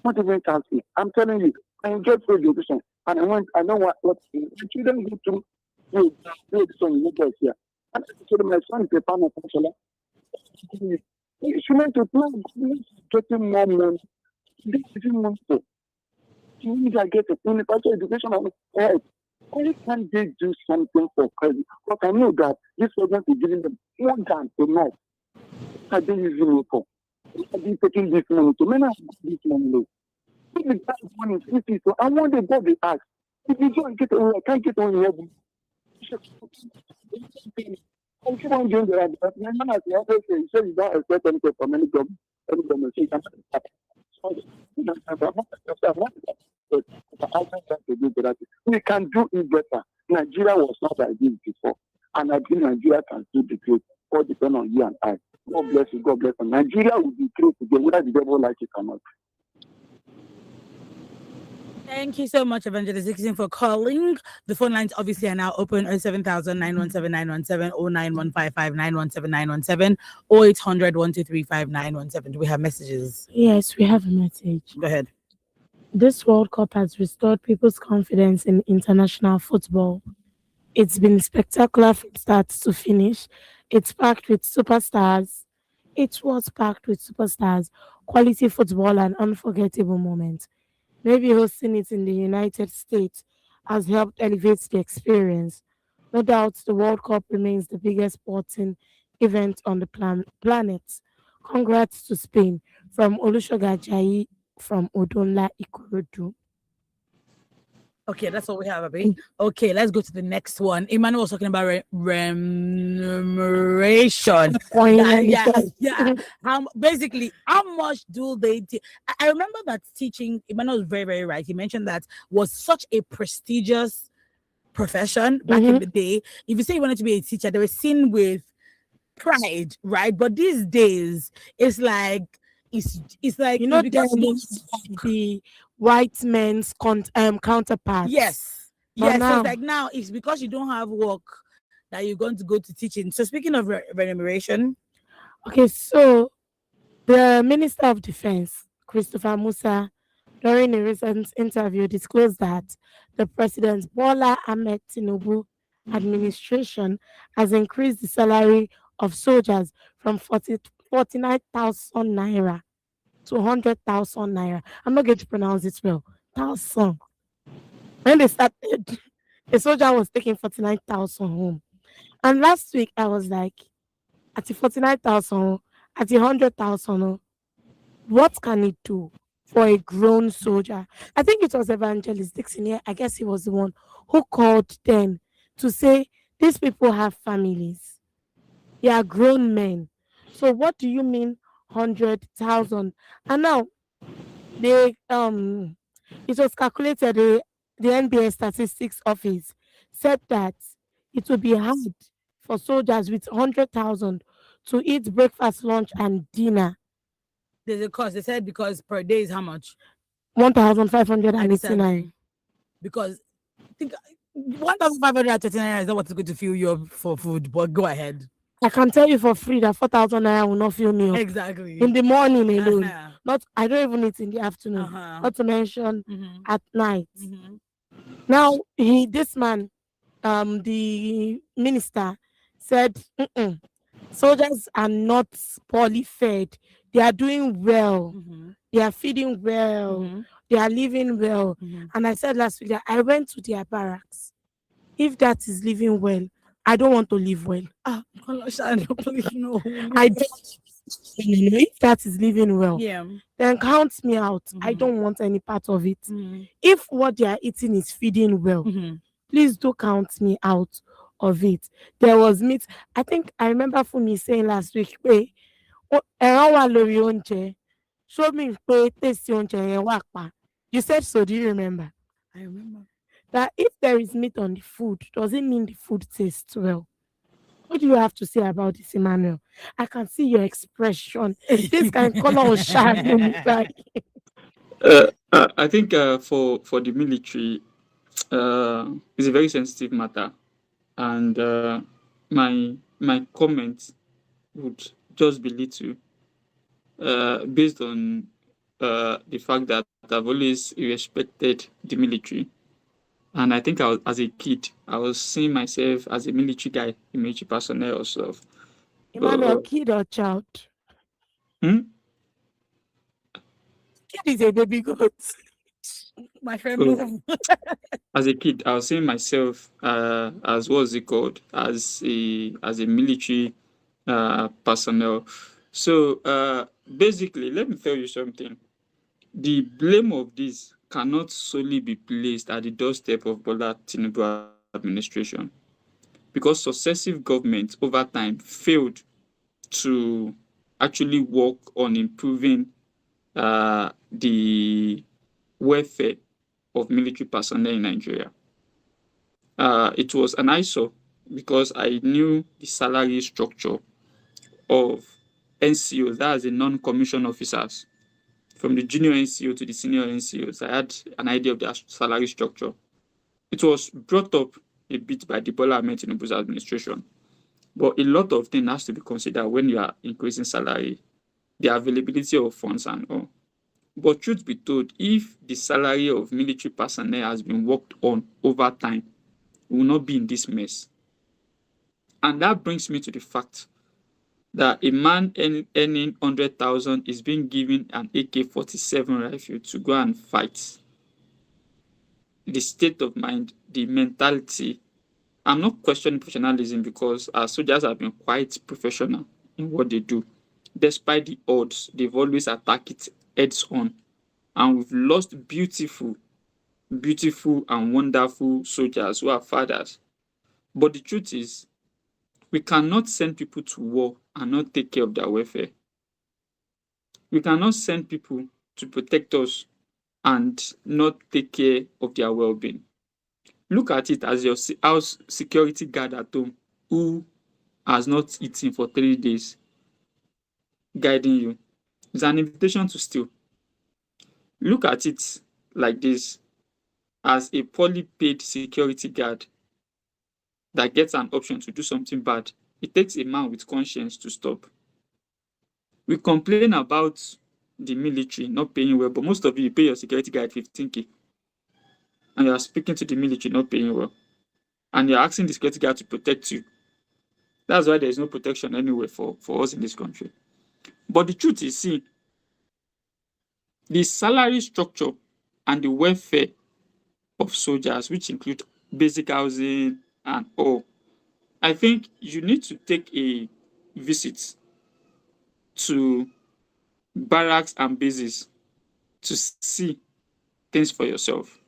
Not even counseling. I'm telling you, I enjoy free education, and I know what my children go through. Free education in Lagos here. And I told my son is a fan of Fashola. She went to plan, getting more money. This is money. You need to get a universal education on health. Why can't they do something for credit? Because I know that this government is giving them more than enough. What are they using it for? What are they taking this money to? Men have this money. If the money is 50, so I want to go the ask. If you don't get on, I can't get on here. I'm sure I'm doing the right. But my man has the other say, he said you don't expect anything from any government. Any government. So you can't stop. We can do it better. Nigeria was not like this before. And I think Nigeria can do the great. All depend on you and I. God bless you. God bless you. Nigeria will be great today, whether the devil like it or not. Thank you so much, Evangelist Dixon, for calling. The phone lines obviously are now open 07000 917 917 09155 917 917 0800 123 917. Do we have messages? Yes, we have a message. Go ahead. This World Cup has restored people's confidence in international football. It's been spectacular from start to finish. It's packed with superstars. It was packed with superstars, quality football, and unforgettable moments. Maybe hosting it in the United States has helped elevate the experience. No doubt the World Cup remains the biggest sporting event on the planet. Congrats to Spain from Olusoga Jai from Odonla Ikorodu. Okay, that's all we have, Abby. Okay, let's go to the next one. Emmanuel was talking about remuneration. Yeah. Basically, how much do they? I remember that teaching. Emmanuel was very, very right. He mentioned that was such a prestigious profession back in the day. If you say you wanted to be a teacher, they were seen with pride, right? But these days, it's like You know, the white men's counterparts. Yes. But Yes. So now, it's like now it's because you don't have work that you're going to go to teaching. So speaking of remuneration, okay, so the Minister of Defense, Christopher Musa, during a recent interview, disclosed that the President Bola Ahmed Tinubu administration has increased the salary of soldiers from 49,000 naira to 100,000 naira. I'm not going to pronounce it well. Thousand. When they started, a soldier was taking 49,000 home. And last week, I was like, at the 49,000, at the 100,000, what can it do for a grown soldier? I think it was Evangelist Dixon here. I guess he was the one who called them to say, these people have families. They are grown men. So what do you mean 100,000? And now they it was calculated, the NBA statistics office said that it would be hard for soldiers with 100,000 to eat breakfast, lunch, and dinner. there's a cost. They said because per day is how much? 1,589. Because I think 1,539 is not what's going to fuel you up for food. But go ahead. I can tell you for free that 4,000 naira will not fill me up. Exactly. In the morning alone. Not, I don't even eat in the afternoon. Uh-huh. Not to mention at night. Mm-hmm. Now this man, the minister said, soldiers are not poorly fed. They are doing well. They are feeding well. They are living well. And I said last week that I went to their barracks. If that is living well, I don't want to live well. Please no. I don't. If that is living well, Yeah. then count me out. I don't want any part of it. If what they are eating is feeding well, please do count me out of it. There was meat. I think I remember Fumi saying last week, show me you said so. Do you remember? I remember. That if there is meat on the food, does it mean the food tastes well? What do you have to say about this, Emmanuel? I can see your expression. This kind of color on shine. I think for the military, it's a very sensitive matter, and my comment would just be little, based on the fact that I've always respected the military. And I think as a kid, I was seeing myself as a military guy, a military personnel or stuff. Emmanuel, kid or child? Hmm? Kid is a baby goat. My friend. As a kid, I was seeing myself as what's it called? As a military personnel. So basically, let me tell you something. The blame of this cannot solely be placed at the doorstep of Bola Tinubu administration because successive governments over time failed to actually work on improving the welfare of military personnel in Nigeria. It was an eyesore because I knew the salary structure of NCOs, that's the non-commissioned officers, from the junior NCO to the senior NCOs. I had an idea of their salary structure. It was brought up a bit by the Bola Ahmed Tinubu's administration, but a lot of things has to be considered when you are increasing salary, the availability of funds and all. But truth be told, if the salary of military personnel has been worked on over time, we will not be in this mess. And that brings me to the fact that a man earning 100,000 is being given an AK-47 rifle to go and fight. The state of mind, the mentality. I'm not questioning professionalism because our soldiers have been quite professional in what they do. Despite the odds, they've always attacked it heads on. And we've lost beautiful and wonderful soldiers who are fathers. But the truth is, we cannot send people to war and not take care of their welfare. We cannot send people to protect us and not take care of their well-being. Look at it as your house security guard at home who has not eaten for 3 days, guiding you. It's an invitation to steal. Look at it like this as a poorly paid security guard that gets an option to do something bad. It takes a man with conscience to stop. We complain about the military not paying well, but most of you pay your security guard 15K. And you are speaking to the military not paying well. And you're asking the security guard to protect you. That's why there is no protection anywhere for us in this country. But the truth is, see, the salary structure and the welfare of soldiers, which include basic housing and all, I think you need to take a visit to barracks and bases to see things for yourself.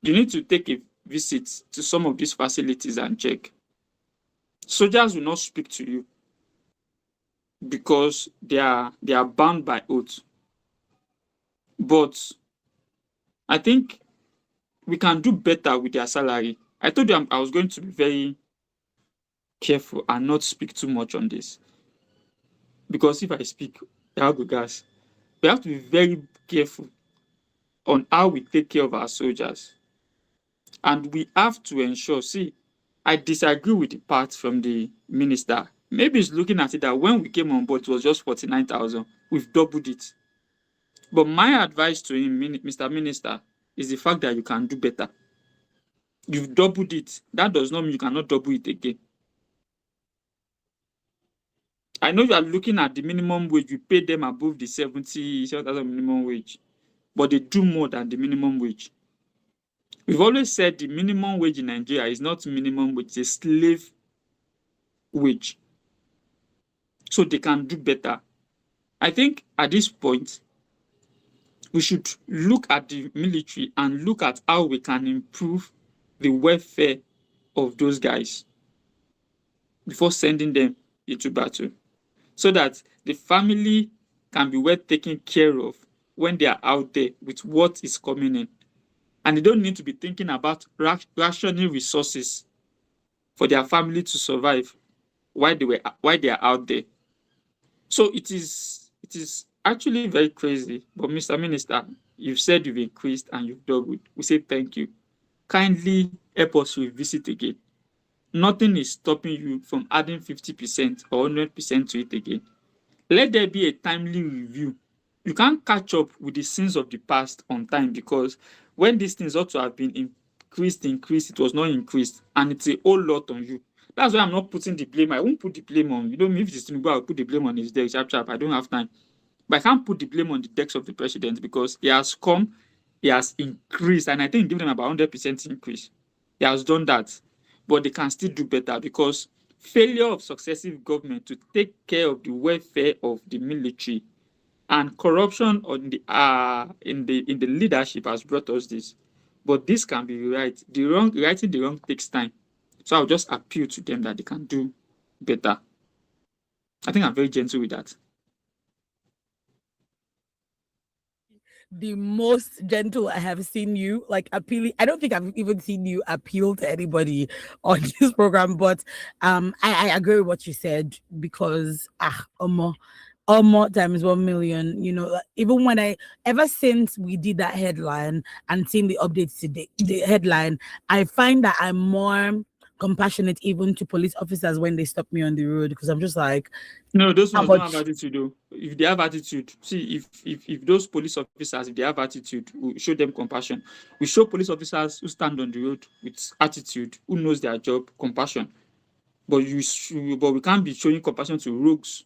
You need to take a visit to some of these facilities and check. Soldiers will not speak to you because they are bound by oath. But I think we can do better with their salary. I told you I was going to be very careful and not speak too much on this. Because if I speak, I'll go gas. We have to be very careful on how we take care of our soldiers. And we have to ensure, see, I disagree with the part from the minister. Maybe he's looking at it that when we came on board, it was just 49,000. We've doubled it. But my advice to him, Mr. Minister, is the fact that you can do better. You've doubled it. That does not mean you cannot double it again. I know you are looking at the minimum wage. We pay them above the 70,000 minimum wage. But they do more than the minimum wage. We've always said the minimum wage in Nigeria is not minimum wage, it's a slave wage. So they can do better. I think at this point, we should look at the military and look at how we can improve the welfare of those guys before sending them into battle, so that the family can be well taken care of when they are out there with what is coming in. And they don't need to be thinking about rationing resources for their family to survive while they are out there. So it is actually very crazy. But Mr. Minister, you've said you've increased and you've doubled. We say thank you. Kindly help us revisit again. Nothing is stopping you from adding 50% or 100% to it again. Let there be a timely review. You can't catch up with the sins of the past on time, because when these things ought to have been increased, it was not increased, and it's a whole lot on you. That's why I'm not putting the blame. I won't put the blame on, if it's Tinubu, I'll put the blame on his desk, sharp. I don't have time. But I can't put the blame on the desk of the president, because he has come, he has increased, and I think give them about 100% increase. He has done that. But they can still do better, because failure of successive government to take care of the welfare of the military and corruption on the in the leadership has brought us this. But this can be righting the wrong takes time. So I'll just appeal to them that they can do better. I think I'm very gentle with that. The most gentle I have seen you, like appealing. I don't think I've even seen you appeal to anybody on this program, but I agree with what you said because almost times 1 million. You know, like, even when ever since we did that headline and seeing the updates today, the headline, I find that I'm more compassionate even to police officers when they stop me on the road because I'm just like, No, those how ones don't have much? attitude though. If they have attitude, see if those police officers, if they have attitude, we show them compassion. We show police officers who stand on the road with attitude, who knows their job, compassion. But but we can't be showing compassion to rogues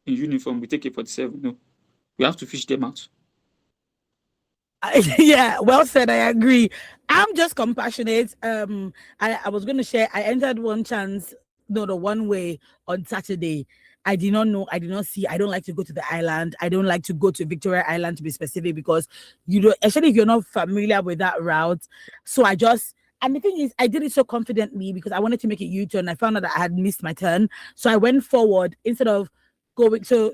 in uniform with AK-47. No, we have to fish them out. Yeah, well said. I agree. I'm just compassionate. I was going to share. I entered one chance, no, the one way on Saturday. I did not know. I did not see. I don't like to go to the island. I don't like to go to Victoria Island to be specific because you don't, especially if you're not familiar with that route. So I just. And the thing is, I did it so confidently because I wanted to make a U-turn. I found out that I had missed my turn, so I went forward instead of going to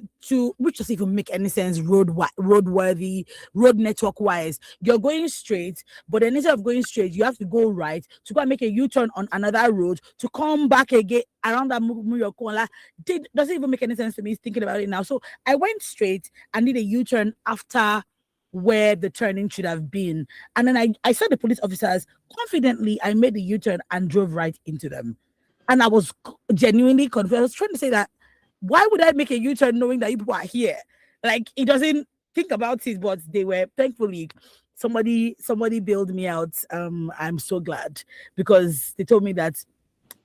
which doesn't even make any sense roadworthy road network wise. You're going straight, but then instead of going straight you have to go right to go and make a U-turn on another road to come back again around that Muyokola. Doesn't even make any sense to me thinking about it now. So I went straight and did a U-turn after where the turning should have been, and then I saw the police officers. Confidently I made the U-turn and drove right into them, and I was genuinely confused. I was trying to say that why would I make a U-turn knowing that you people are here? Like it doesn't think about it, but they were thankfully somebody bailed me out. I'm so glad because they told me that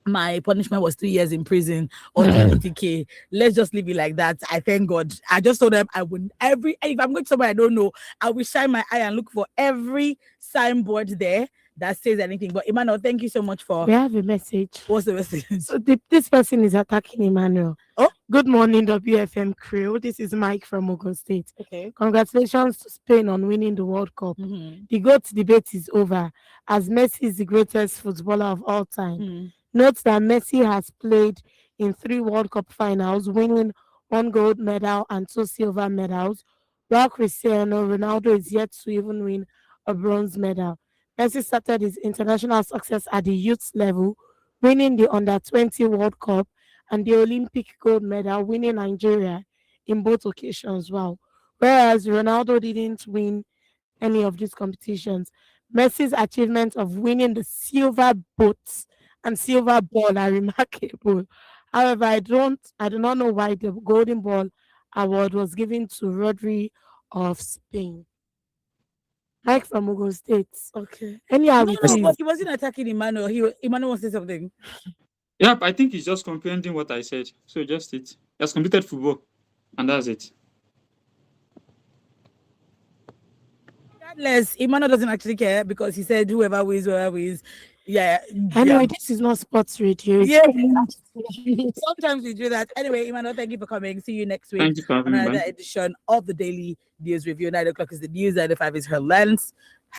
my punishment was 3 years in prison or 20K. Let's just leave it like that. I thank God. I just told them I wouldn't if I'm going somewhere I don't know, I will shine my eye and look for every signboard there that says anything. But Emmanuel, thank you so much for. We have a message. What's the message? So this person is attacking Emmanuel. Oh, good morning, WFM crew. This is Mike from Ogun State. Okay. Congratulations to Spain on winning the World Cup. Mm-hmm. The GOAT debate is over, as Messi is the greatest footballer of all time. Mm-hmm. Note that Messi has played in 3 World Cup finals, winning 1 gold medal and 2 silver medals, while Cristiano Ronaldo is yet to even win a bronze medal. Messi started his international success at the youth level, winning the Under-20 World Cup and the Olympic gold medal, winning Nigeria in both occasions. Wow. Whereas Ronaldo didn't win any of these competitions. Messi's achievements of winning the silver boots and silver ball are remarkable. However, I do not know why the Golden Ball award was given to Rodri of Spain. Mike from Ogun State. Okay. Anyhow, No, but he wasn't attacking Emmanuel. Emmanuel was saying something. Yep, I think he's just comprehending what I said. So just it. He has completed football, and that's it. Regardless, Emmanuel doesn't actually care because he said whoever wins. Yeah. anyway, this is not sports radio. Yeah. Sometimes we do that. Anyway, Emmanuel, thank you for coming. See you next week Thank you for having on me. another Bye. edition of the Daily News Review. 9 o'clock is the news, 9 to 5 is her lens.